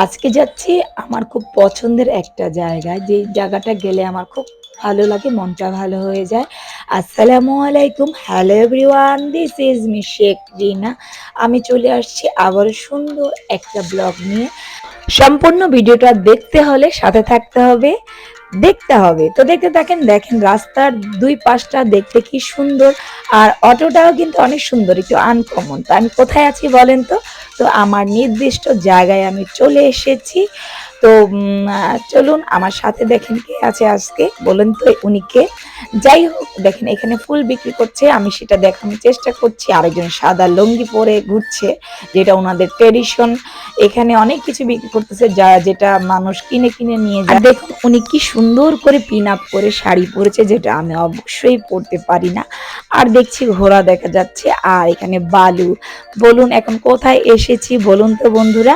আজকে যাচ্ছি আমার খুব পছন্দের একটা জায়গায়, যে জায়গাটা গেলে আমার খুব ভালো লাগে, মনটা ভালো হয়ে যায়। আসসালামু আলাইকুম, hello everyone, this is me Sheikh Rina. আমি চলে আসছি আবার সুন্দর একটা ব্লগ নিয়ে। সম্পূর্ণ ভিডিওটা দেখতে হলে সাথে থাকতে হবে, দেখতে হবে। তো দেখতে থাকেন, দেখেন রাস্তার দুই পাশটা দেখতে কি সুন্দর। আর অটোটাও কিন্তু অনেক সুন্দর, একটু আনকমন। তো আমি কোথায় আছি বলেন তো? তো আমার নির্দিষ্ট জায়গায় আমি চলে এসেছি। তো চলুন আমার সাথে, দেখেন কে আছে আজকে, বলেন তো উনি কে? যাই হোক, দেখেন এখানে ফুল বিক্রি করছে, আমি সেটা দেখানোর চেষ্টা করছি। আরেকজন সাদা লুঙ্গি পরে ঘুরছে, যেটা ওনাদের ট্রেডিশন। এখানে অনেক কিছু বিক্রি করতেছে, যা যেটা মানুষ কিনে কিনে নিয়ে যায়। আর দেখুন উনি কি সুন্দর করে পিন আপ করে শাড়ি পরেছে, যেটা আমি অবশ্যই পরতে পারি না। আর দেখছি ঘোড়া দেখা যাচ্ছে, আর এখানে বালু। বলুন এখন কোথায় এসেছি বলুন তো বন্ধুরা?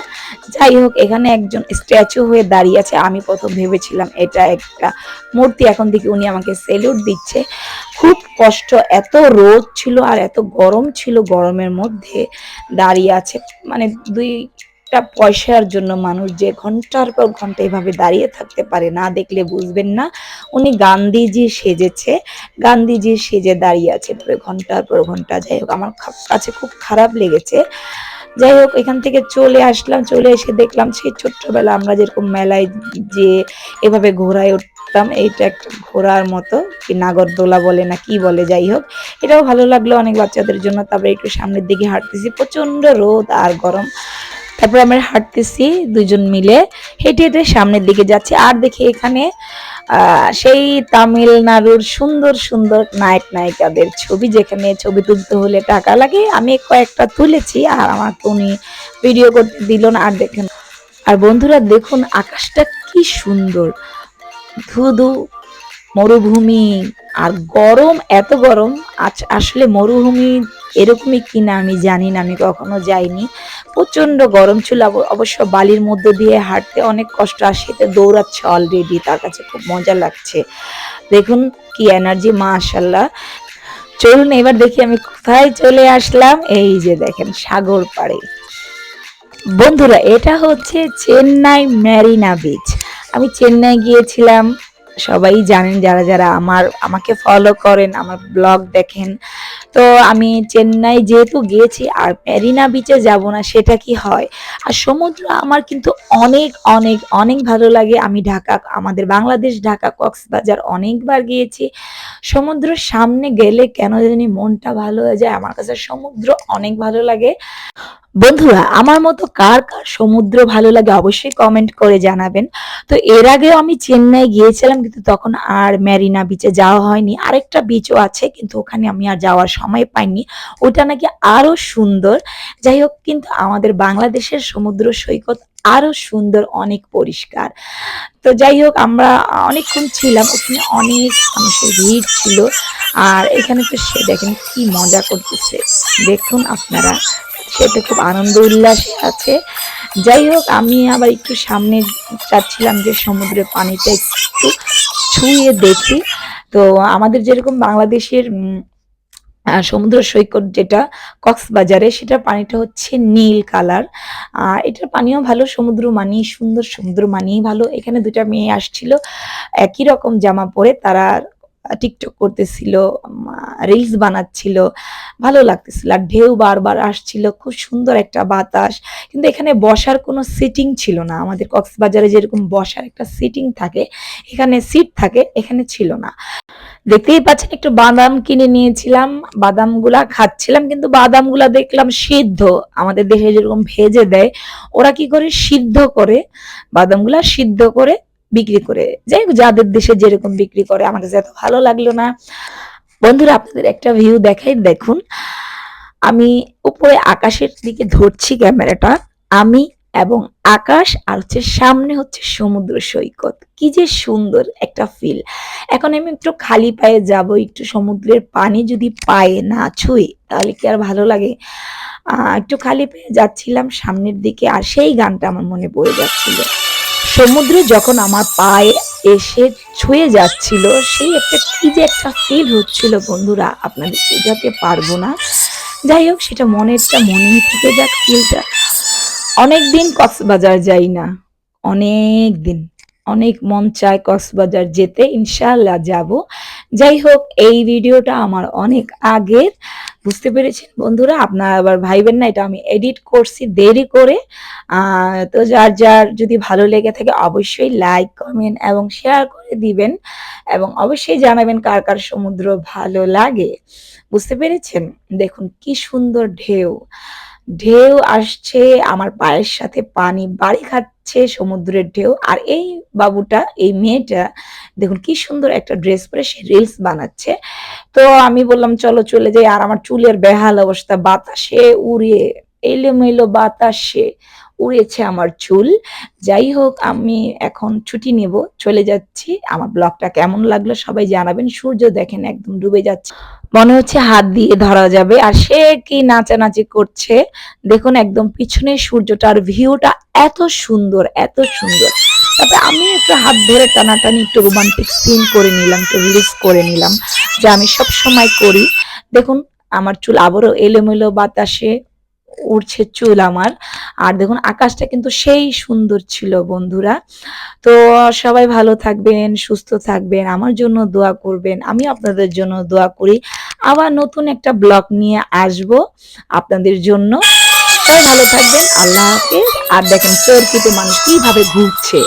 যাই হোক, এখানে একজন স্ট্যাচু হয়ে দাঁড়িয়ে আছে। আমি প্রথম ভেবেছিলাম এটা একটা মূর্তি, এখন দেখি উনি আমাকে সেলুট দিচ্ছে। খুব কষ্ট, এত রোদ ছিল আর এত গরম ছিল, গরমের মধ্যে দাঁড়িয়ে আছে। মানে দুইটা পয়সার জন্য মানুষ যে ঘন্টার পর ঘন্টা এভাবে দাঁড়িয়ে থাকতে পারে, না দেখলে বুঝবেন না। উনি গান্ধীজি সেজেছে, গান্ধীজি সেজে দাঁড়িয়ে আছে ঘন্টার পর ঘন্টা। যাই হোক, আমার কাছে খুব খারাপ লেগেছে। যাই হোক, এখান থেকে চলে আসলাম, চলে এসে দেখলাম সেই ছোট্টবেলা আমরা যেরকম মেলায় যে এভাবে ঘোড়ায় উঠতাম, এইটা একটা ঘোড়ার মতো, কি নাগরদোলা বলে না কি বলে, যাই হোক এটাও ভালো লাগলো অনেক বাচ্চাদের জন্য। তারপরে একটু সামনের দিকে হাঁটতেছি, প্রচন্ড রোদ আর গরম। তারপরে আমরা হাঁটতেছি দুজন মিলে, হেঁটে হেঁটে সামনের দিকে যাচ্ছি। আর দেখি এখানে সেই তামিলনাড়ুর সুন্দর সুন্দর নায়ক নায়িকাদের ছবি, যেখানে ছবি তুলতে হলে টাকা লাগে। আমি কয়েকটা তুলেছি, আর আমাকে উনি ভিডিও করতে দিল না। আর দেখেন, আর বন্ধুরা দেখুন আকাশটা কি সুন্দর, ধুধু মরুভূমি। আর গরম, এত গরম। আসলে মরুভূমি এরকমই কিনা আমি জানি না, আমি কখনো যাইনি। প্রচন্ড গরম ছিল। অবশ্য বালির মধ্য দিয়ে হাঁটতে অনেক কষ্ট, আর শীতে দৌড়াচ্ছে অলরেডি, তার কাছে খুব মজা লাগছে। দেখুন কি এনার্জি, মাশাল্লাহ। চলুন এবার দেখি আমি কোথায় চলে আসলাম। এই যে দেখেন সাগর পাড়ে। বন্ধুরা এটা হচ্ছে চেন্নাই মেরিনা বিচ। আমি চেন্নাই গিয়েছিলাম, সবাই জানেন যারা যারা আমাকে ফলো করেন, আমার ব্লগ দেখেন। তো আমি চেন্নাই যেহেতু গিয়েছি, আর মেরিনা বিচে যাব না সেটা কি হয়? আর সমুদ্র আমার কিন্তু অনেক অনেক অনেক ভালো লাগে। আমি ঢাকা, আমাদের বাংলাদেশ ঢাকা কক্সবাজার অনেকবার গিয়েছি। সমুদ্রের সামনে গেলে কেন জানি মনটা ভালো হয়ে যায়, আমার কাছে সমুদ্র অনেক ভালো লাগে। বন্ধুরা আমার মতো কার কার সমুদ্র ভালো লাগে অবশ্যই কমেন্ট করে জানাবেন। তো এর আগেও আমি চেন্নাই গিয়েছিলাম, কিন্তু তখন আর মেরিনা বিচে যাওয়া হয়নি। আরেকটা বিচও আছে, কিন্তু ওখানে আমি আর যাওয়ার সময় পাইনি। ওটা নাকি আরো সুন্দর। যাই হোক, কিন্তু আমাদের বাংলাদেশের সমুদ্র সৈকত আরো সুন্দর, অনেক পরিষ্কার। তো যাই হোক, আমরা অনেকক্ষণ ছিলাম ওখানে, অনেক মানুষের ভিড় ছিল। আর এখানে তো সে দেখেন কি মজা করতেছে, দেখুন আপনারা, সে তো খুব আনন্দ উল্লাসে আছে। যাই হোক, আমি আবার একটু সামনে চাচ্ছিলাম যে সমুদ্রের পানিটা একটু ছুঁয়ে দেখি। তো আমাদের যেরকম বাংলাদেশের সমুদ্র সৈকত যেটা কক্সবাজারে, সেটার পানিটা হচ্ছে নীল কালার। এটার পানিও ভালো, সমুদ্র মানেই সুন্দর, সমুদ্র মানেই ভালো। এখানে দুটা মেয়ে আসছিল একই রকম জামা পরে, তারা টিকটক করতেছিল, রিলস বানাচ্ছিল, ভালো লাগতেছিল। আর ঢেউ বারবার আসছিল, খুব সুন্দর একটা বাতাস। কিন্তু এখানে বসার কোনো সিটিং ছিল না, আমাদের কক্সবাজারে যেরকম বসার একটা সিটিং থাকে, এখানে সিট থাকে, এখানে ছিল না। দেখতেই পাচ্ছেন একটু বাদাম কিনে নিয়েছিলাম, বাদামগুলা খাচ্ছিলাম, কিন্তু বাদামগুলা দেখলাম সিদ্ধ। আমাদের দেশে যেরকম ভেজে দেয়, ওরা কি করে সিদ্ধ করে, বাদামগুলা সিদ্ধ করে বিক্রি করে। যাই হোক, যাদের দেশে যেরকম বিক্রি করে, আমার কাছে এত ভালো লাগলো না। বন্ধুরা আপনাদের একটা ভিউ দেখাই, দেখুন আমি উপরে আকাশের দিকে ধরছি ক্যামেরাটা, আমি এবং আকাশ, আর হচ্ছে সামনে হচ্ছে সমুদ্র সৈকত। কি যে সুন্দর একটা ফিল। এখন আমি একটু খালি পায়ে যাব, একটু সমুদ্রের পানি যদি পায়ে না ছুঁই তাহলে কি আর ভালো লাগে? একটু খালি পায়ে যাচ্ছিলাম সামনের দিকে, আর সেই গানটা আমার মনে পড়ে যাচ্ছিল। সমুদ্র যখন আমার পায়ে এসে ছুঁয়ে যাচ্ছিল, সেই একটা কি যে একটা ফিল হচ্ছিল বন্ধুরা, আপনাদের বোঝাতে পারবো না। যাই হোক, সেটা মনেরটা মনেই থেকে যাক ফিলটা। অনেকদিন কক্সবাজার যাই না। অনেকদিন। অনেক মন চায় কক্সবাজার যেতে। ইনশাআল্লাহ যাবো। যাই হোক এই ভিডিওটা আমার অনেক আগের। বুঝতে পেরেছেন বন্ধুরা? আপনারা আবার ভাইবেন না এটা আমি এডিট করছি দেরি করে। তো যার যদি ভালো লেগে থাকে অবশ্যই লাইক, কমেন্ট এবং শেয়ার করে দিবেন এবং অবশ্যই জানাবেন কার সমুদ্র ভালো লাগে। বুঝতে পেরেছেন? দেখুন কি সুন্দর ঢেউ। ঢেউ আসছে আমার পায়ের সাথে পানি বাড়ি খাচ্ছে সমুদ্রের ঢেউ। আর এই বাবুটা, এই মেয়েটা দেখুন কি সুন্দর একটা ড্রেস পরে সে রিলস বানাচ্ছে। তো আমি বললাম চলো চলে যাই। আর আমার চুলের বেহাল অবস্থা, বাতাসে উড়িয়ে এলোমেলো বাতাসে উড়েছে আমার চুল। যাই হোক আমি এখন ছুটি নেব, চলে যাচ্ছি। আমার ব্লগটা কেমন লাগলো সবাই জানাবেন। সূর্য দেখেন একদম ডুবে যাচ্ছে, মনে হচ্ছে হাত দিয়ে ধরা যাবে। আর সে কি নাচানাচি করছে দেখুন একদম পিছনে সূর্যটার ভিউটা এত সুন্দর, এত সুন্দর। তারপরে আমি একটু হাত ধরে টানাটানি একটু রোমান্টিক সিন করে নিলাম, একটু রিলস করে নিলাম, যা আমি সব সময় করি। দেখুন আমার চুল আবারও এলোমেলো বাতাসে উড়ছে চুল আমার। আর দেখুন আকাশটা কিন্তু সেই সুন্দর ছিল বন্ধুরা। তো সবাই ভালো থাকবেন, সুস্থ থাকবেন, আমার জন্য দোয়া করবেন, আমি আপনাদের জন্য দোয়া করি। আবার নতুন একটা ব্লগ নিয়ে আসবো আপনাদের জন্য। সবাই ভালো থাকবেন, আল্লাহ হাফেজ। আর দেখেন চরকিতে মানুষ কিভাবে ঘুরছে।